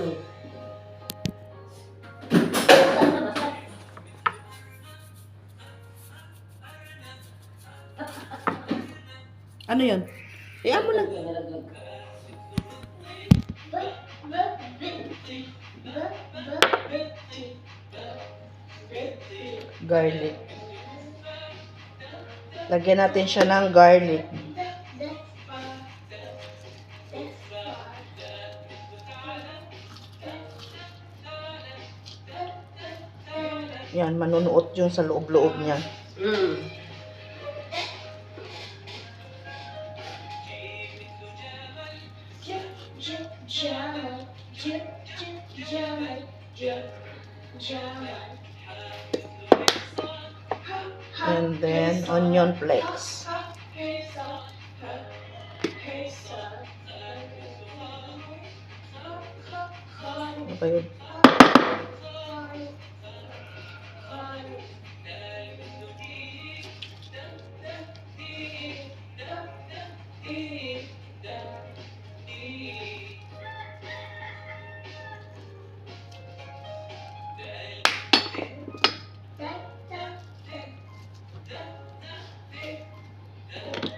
eh. Ano yun? Iyan mo lang. Garlic. Lagyan natin siya ng garlic. Yan, manunuot yung sa loob-loob niya. And then, onion flakes. Ano ba yun?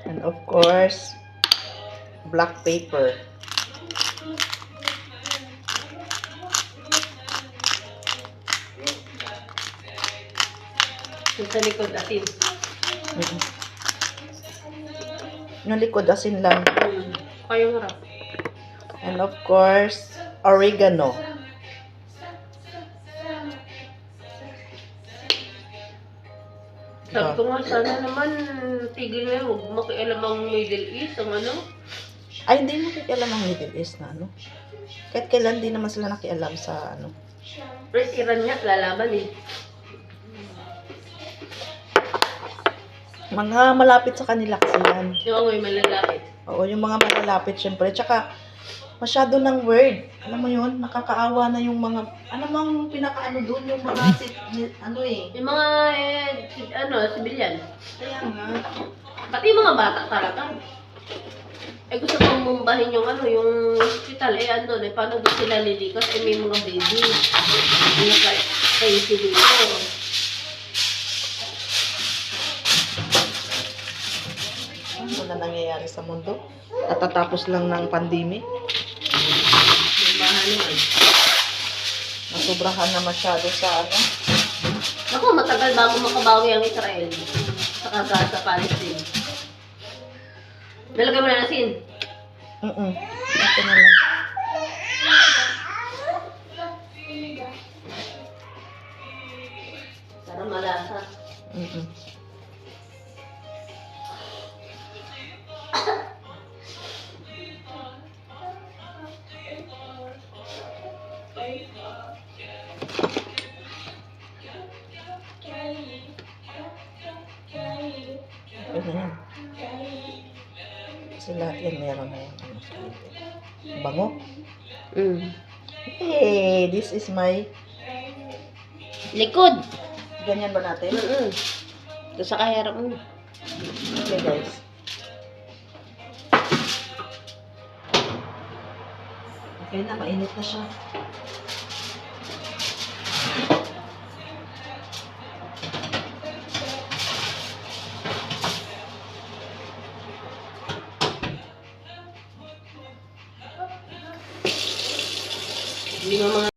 And of course, black pepper. Yung sa likod asin. Yung likod asin lang. Kayong harap. And of course, oregano. Sabi ko nga, sana naman tigil na yun. Huwag makialam ang Middle East, ang ano. Ay, hindi mo nakikialam ang Middle East na ano. Kahit kailan di naman sila nakialam sa ano. Pero Iran niya, lalaban eh. Mga malapit sa kanila kasi yan. Yung may malalapit. Oo, yung mga malalapit syempre. Tsaka, masyado ng word. Alam mo yun, nakakaawa na yung mga, ano mang pinakaano doon, yung mga, ano eh. Yung mga, civilian. Kaya nga. Pati yung mga bata talaga. Eh gusto kong mumbahin yung yung hospital, andun paano doon sila lilikas? May mga baby. Yung kayo dito. Ano na nangyayari sa mundo? Katatapos lang ng pandemic. Mumbahan naman. Nasobrahan na masyado sa ano. Ako, matagal bago makabawi ang Israel. Saka Gaza, Palestine. Nalagay mo na asin. Ito na lang. Para malasa. Ito na yan. Kasi lahat yan meron na yan. Bango. Hey, this is my... Likod. Ganyan ba natin? Doon sa kahirap mo. Okay, guys. Okay na, mainit na siya. Hindi mo mga